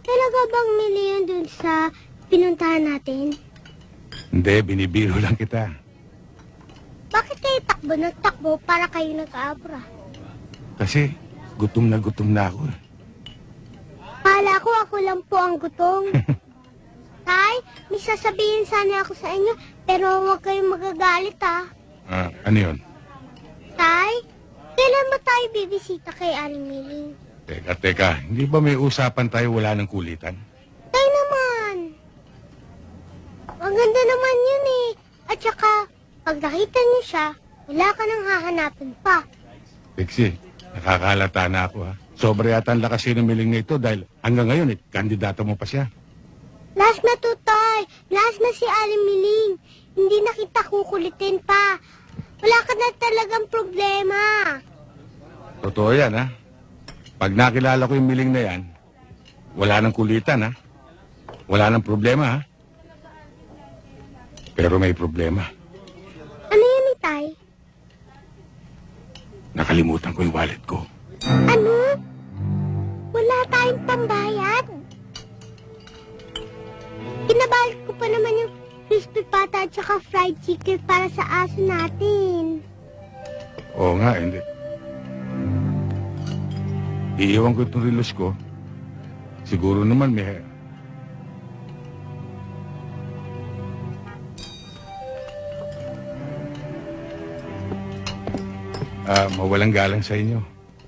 Talaga bang milyon dun sa pinuntahan natin? Hindi, binibiro lang kita. Bakit kayo takbo ng takbo para kayo nag-aabra? Kasi gutom na ako. Kala ko ako lang po ang gutom. Tay, may sasabihin sana ako sa inyo, pero huwag kayong magagalit Ano yun? Tay, kailan ba tayo bibisita kay Aling Miling? Teka, hindi ba may usapan tayo wala ng kulitan? Tay naman! Ang ganda naman yun eh. At saka, pag nakita niyo siya, wala ka nang hahanapin pa. Trixie, nakakalata na ako ha. Sobra yata ang lakas ng miling na ito dahil hanggang ngayon kandidato mo pa siya. Last na to, Tay. Last na si Aling Miling. Hindi na kita kukulitin pa. Wala ka na talagang problema. Totoo yan ha. Pag nakilala ko yung miling na yan, wala nang kulitan ha. Wala nang problema ha. Pero may problema. Ano yan ni Tay? Nakalimutan ko yung wallet ko. Ano? Wala tayong pambayad. Kinabalit ko pa naman yung crispy pata at saka fried chicken para sa aso natin. Oo nga, hindi. Iiwan ko itong relos ko. Siguro naman may... mawalang galang sa inyo.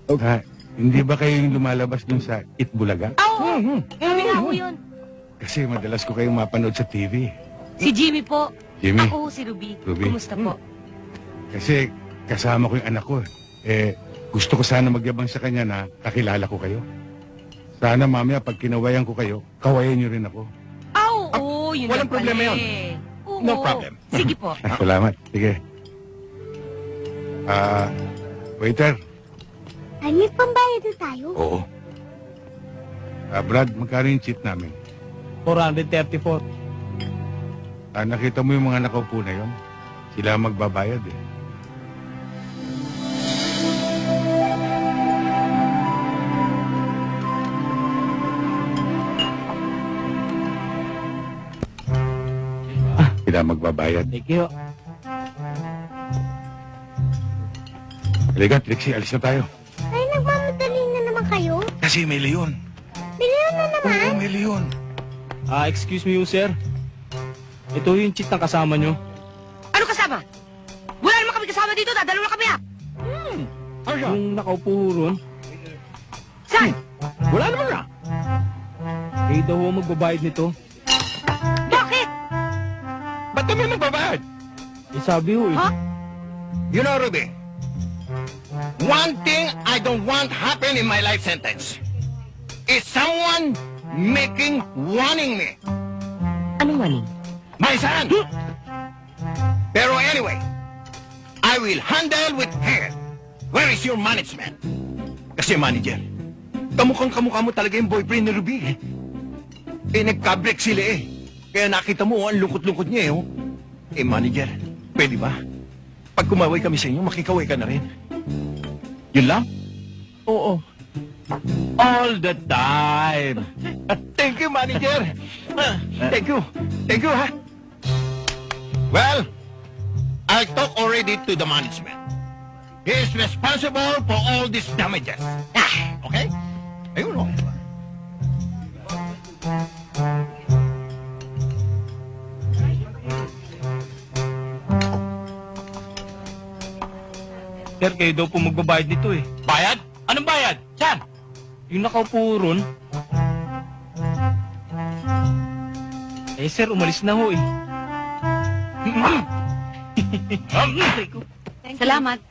Okay. Hindi ba kayo yung lumalabas dun sa Itbulaga? Oo! Kami nga po yun. Kasi madalas ko kayong mapanood sa TV. Si Jimmy po. Jimmy? Ako si Ruby. Ruby? Kumusta po? Kasi kasama ko yung anak ko. Gusto ko sana magyabang sa kanya na kakilala ko kayo. Sana mamaya pag kinawayan ko kayo, kawayan niyo rin ako. Oo, yun walang lang pala problema yun. eh. Oo. No problem. Sige po. Salamat. Sige. Waiter. Ay, may pambayad na tayo. Oo. Brad, magkano yung cheat namin? 434. Nakita mo yung mga nakaupo na yon? Sila ang magbabayad eh. Sila ang magbabayad. Thank you. Halika, Trixie, alis na tayo. Ay, nagmamadali na naman kayo. Kasi may leon. Bilihan na naman. Oo, may leon. Excuse me, sir. Ito yung cheat ng kasama nyo. Ano kasama? Wala naman kami kasama dito. Dadalawa kami Yung nakaupo ron, Saan? wala naman na. Kayo daw ang magbabayad nito. Bakit? Ba't kami magbabayad? Sabi ho eh. Ha? You know, Ruby, one thing I don't want happen in my life sentence is someone warning me. Anong maning? My son! Pero anyway, I will handle with care. Where is your management? Kasi manager, kamukha mo talaga yung boyfriend ni Ruby eh. Nagka-break sila eh. Kaya nakita mo, ang lungkot-lungkot niya eh. Oh. Manager, pwede ba? Pag kumaway kami sa inyo, makikaway ka na rin. Yun lang? Oo. All the time. Thank you, manager. Thank you. Thank you, ha? Well, I talked already to the management. He is responsible for all these damages. Okay? Ayun, oh. Sir, kayo daw po magbabayad nito eh. Bayad? Anong bayad? Saan? Yung nakaupo ron. Sir, umalis na ho eh. Salamat.